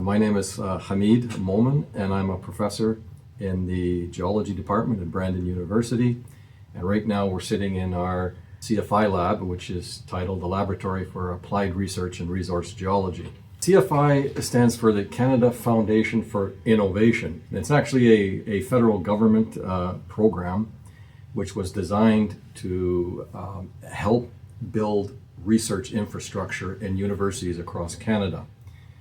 My name is Hamid Mumin, and I'm a professor in the geology department at Brandon University. And right now we're sitting in our CFI lab, which is titled the Laboratory for Applied Research in Resource Geology. CFI stands for the Canada Foundation for Innovation. It's actually a federal government program which was designed to help build research infrastructure in universities across Canada.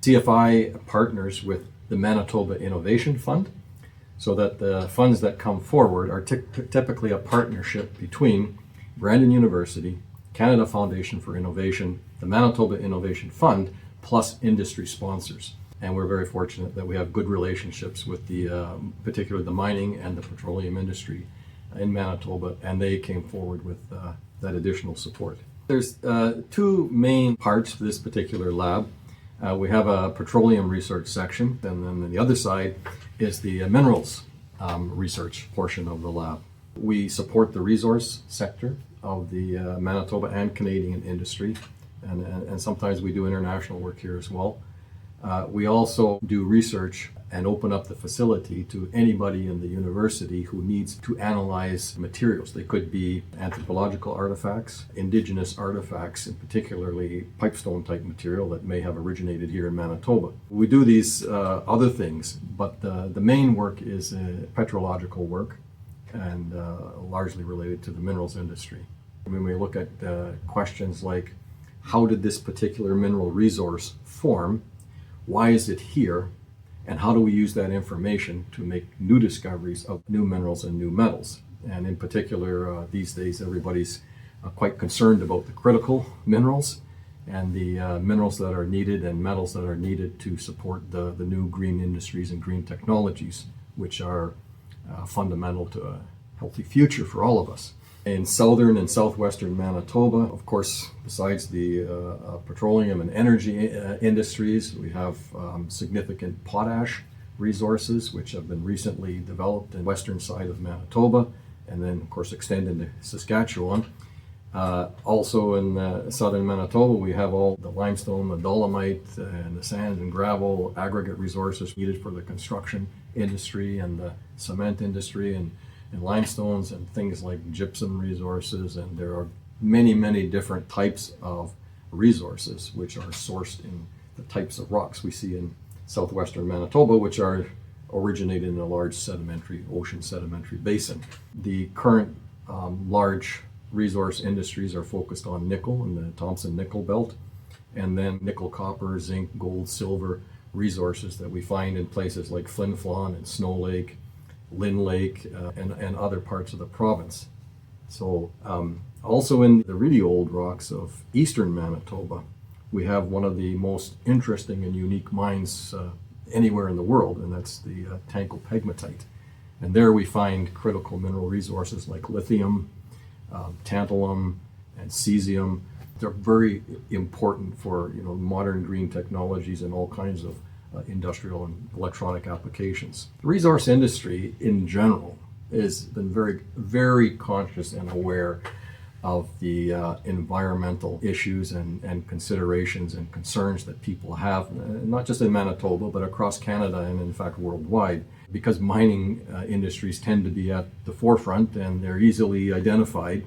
CFI partners with the Manitoba Innovation Fund so that the funds that come forward are typically a partnership between Brandon University, Canada Foundation for Innovation, the Manitoba Innovation Fund, plus industry sponsors. And we're very fortunate that we have good relationships with particularly the mining and the petroleum industry in Manitoba, and they came forward with that additional support. There's two main parts to this particular lab. We have a petroleum research section, and then the other side is the minerals research portion of the lab. We support the resource sector of the Manitoba and Canadian industry, and sometimes we do international work here as well. We also do research and open up the facility to anybody in the university who needs to analyze materials. They could be anthropological artifacts, indigenous artifacts, and particularly pipestone type material that may have originated here in Manitoba. We do these other things, but the main work is petrological work and largely related to the minerals industry. When we look at questions like, how did this particular mineral resource form? Why is it here? And how do we use that information to make new discoveries of new minerals and new metals? And in particular, these days, everybody's quite concerned about the critical minerals and the minerals that are needed and metals that are needed to support the new green industries and green technologies, which are fundamental to a healthy future for all of us. In southern and southwestern Manitoba, of course, besides the petroleum and energy industries, we have significant potash resources, which have been recently developed in the western side of Manitoba, and then, of course, extend into Saskatchewan. Also in southern Manitoba, we have all the limestone, the dolomite, and the sand and gravel aggregate resources needed for the construction industry and the cement industry, and limestones and things like gypsum resources, and there are many different types of resources which are sourced in the types of rocks we see in southwestern Manitoba, which are originated in a large ocean sedimentary basin. The current large resource industries are focused on nickel in the Thompson nickel belt, and then nickel, copper, zinc, gold, silver resources that we find in places like Flin Flon and Snow Lake, Lynn Lake, and other parts of the province. So also in the really old rocks of eastern Manitoba, we have one of the most interesting and unique mines anywhere in the world, and that's the Tankopegmatite. And there we find critical mineral resources like lithium, tantalum, and cesium. They're very important for modern green technologies and all kinds of industrial and electronic applications. The resource industry in general has been very conscious and aware of the environmental issues and considerations and concerns that people have, not just in Manitoba, but across Canada and in fact worldwide. Because mining industries tend to be at the forefront and they're easily identified,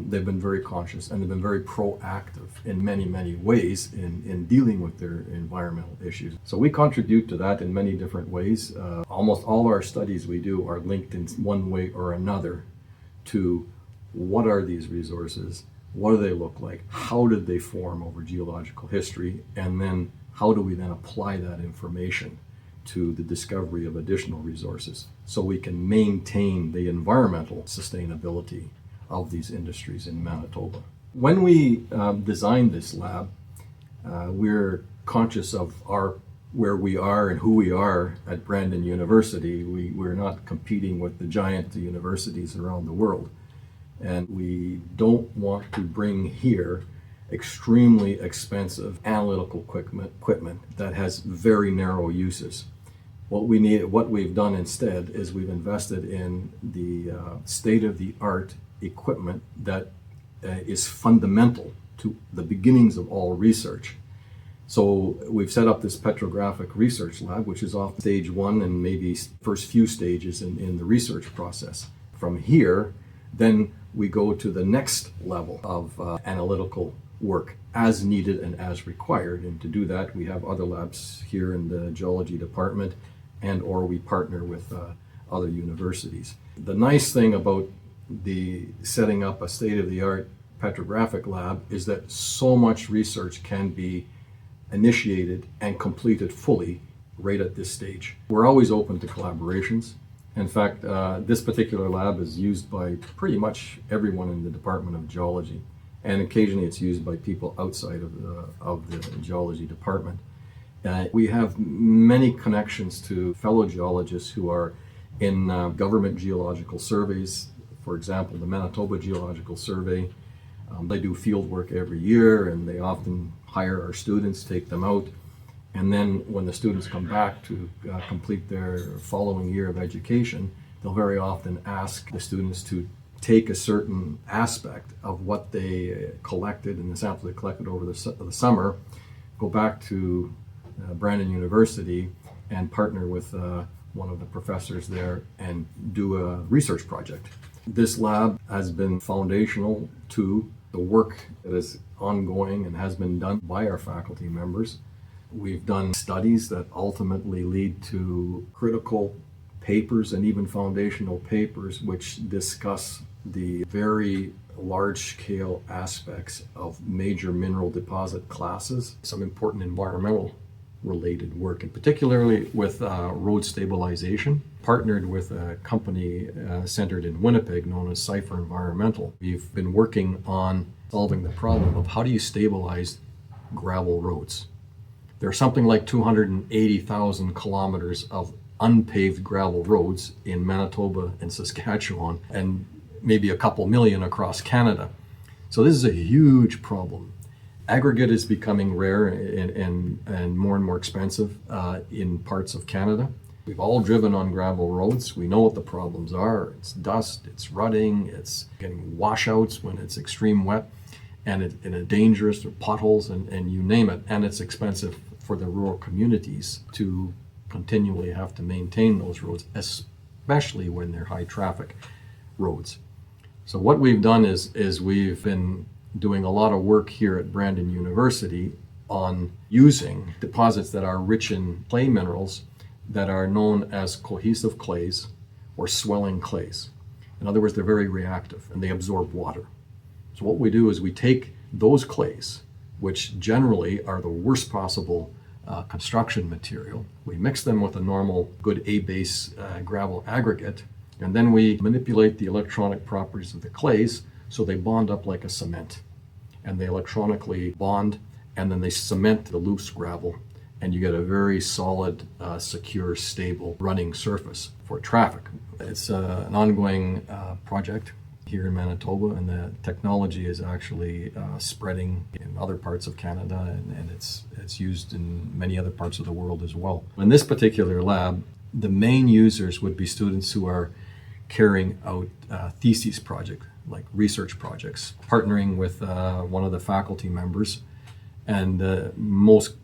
they've been very conscious and they've been very proactive in many ways in dealing with their environmental issues. So we contribute to that in many different ways. Almost all our studies we do are linked in one way or another to what are these resources, what do they look like, how did they form over geological history, and then how do we then apply that information to the discovery of additional resources so we can maintain the environmental sustainability of these industries in Manitoba. When we designed this lab, we're conscious of where we are and who we are at Brandon University. We're not competing with the giant universities around the world, and we don't want to bring here extremely expensive analytical equipment that has very narrow uses. What we've done instead is we've invested in the state-of-the-art equipment that is fundamental to the beginnings of all research. So we've set up this petrographic research lab, which is off stage one and maybe first few stages in the research process. From here, then we go to the next level of analytical work as needed and as required. And to do that, we have other labs here in the geology department and or we partner with other universities. The nice thing about the setting up a state-of-the-art petrographic lab is that so much research can be initiated and completed fully right at this stage. We're always open to collaborations. In fact, this particular lab is used by pretty much everyone in the Department of Geology, and occasionally it's used by people outside of the geology department. We have many connections to fellow geologists who are in government geological surveys. For example, the Manitoba Geological Survey. They do field work every year, and they often hire our students, take them out, and then when the students come back to complete their following year of education, they'll very often ask the students to take a certain aspect of what they collected and the samples they collected over the summer, go back to Brandon University and partner with one of the professors there and do a research project. This lab has been foundational to the work that is ongoing and has been done by our faculty members. We've done studies that ultimately lead to critical papers and even foundational papers which discuss the very large-scale aspects of major mineral deposit classes, some important environmental related work, and particularly with road stabilization. Partnered with a company centered in Winnipeg known as Cipher Environmental. We've been working on solving the problem of how do you stabilize gravel roads. There are something like 280,000 kilometers of unpaved gravel roads in Manitoba and Saskatchewan, and maybe a couple million across Canada. So this is a huge problem. Aggregate is becoming rare and more expensive in parts of Canada. We've all driven on gravel roads. We know what the problems are. It's dust, it's rutting, it's getting washouts when it's extreme wet, and it's dangerous, or potholes, and you name it. And it's expensive for the rural communities to continually have to maintain those roads, especially when they're high traffic roads. So what we've done is we've been doing a lot of work here at Brandon University on using deposits that are rich in clay minerals that are known as cohesive clays or swelling clays. In other words, they're very reactive and they absorb water. So what we do is we take those clays, which generally are the worst possible construction material, we mix them with a normal good A-base gravel aggregate, and then we manipulate the electronic properties of the clays so they bond up like a cement. And they electronically bond, and then they cement the loose gravel, and you get a very solid, secure, stable running surface for traffic. It's an ongoing project here in Manitoba, and the technology is actually spreading in other parts of Canada, and it's used in many other parts of the world as well. In this particular lab, the main users would be students who are carrying out thesis projects, like research projects, partnering with one of the faculty members, and most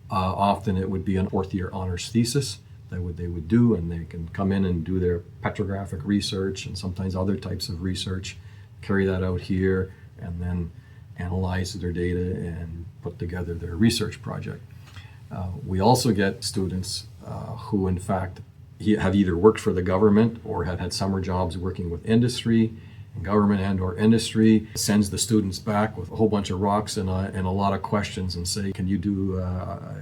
often it would be an fourth year honors thesis that they would do, and they can come in and do their petrographic research and sometimes other types of research, carry that out here, and then analyze their data and put together their research project. We also get students who in fact have either worked for the government or had summer jobs working with industry, and government and or industry sends the students back with a whole bunch of rocks and a lot of questions and say, can you do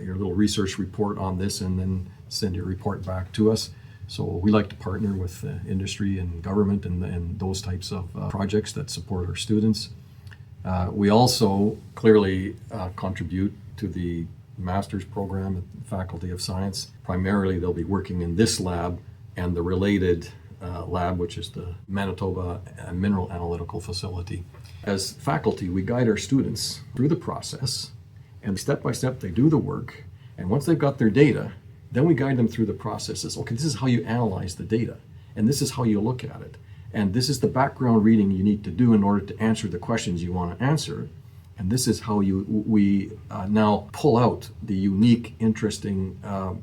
your little research report on this, and then send your report back to us. So we like to partner with industry and government and those types of projects that support our students. We also clearly contribute to the master's program at the Faculty of Science. Primarily they'll be working in this lab and the related lab, which is the Manitoba Mineral Analytical Facility. As faculty, we guide our students through the process, and step by step they do the work, and once they've got their data, then we guide them through the processes. Okay, this is how you analyze the data, and this is how you look at it, and this is the background reading you need to do in order to answer the questions you want to answer, And this is how we now pull out the unique, interesting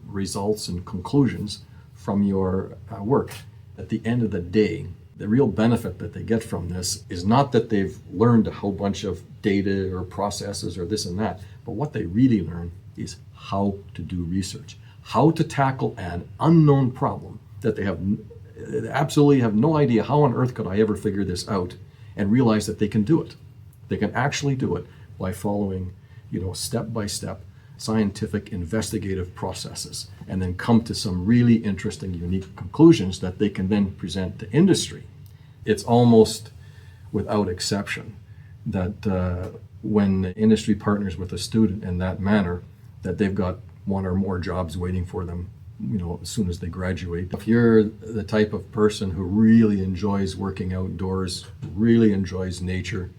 results and conclusions from your work. At the end of the day, the real benefit that they get from this is not that they've learned a whole bunch of data or processes or this and that, but what they really learn is how to do research, how to tackle an unknown problem that they absolutely have no idea how on earth could I ever figure this out, and realize that they can do it. They can actually do it by following, step by step scientific investigative processes, and then come to some really interesting, unique conclusions that they can then present to industry. It's almost without exception that when the industry partners with a student in that manner, that they've got one or more jobs waiting for them, as soon as they graduate. If you're the type of person who really enjoys working outdoors, really enjoys nature,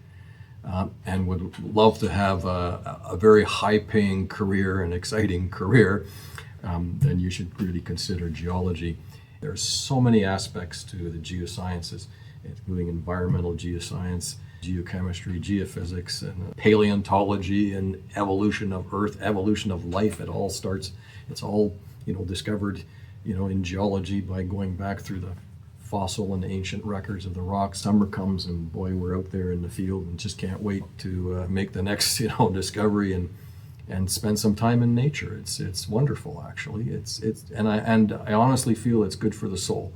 and would love to have a very high-paying career, an exciting career, then you should really consider geology. There's so many aspects to the geosciences, including environmental geoscience, geochemistry, geophysics, and paleontology, and evolution of Earth, evolution of life. It's all discovered, in geology by going back through the fossil and ancient records of the rock. Summer comes and boy, we're out there in the field and just can't wait to make the next, discovery and spend some time in nature. It's wonderful, actually. And I honestly feel it's good for the soul.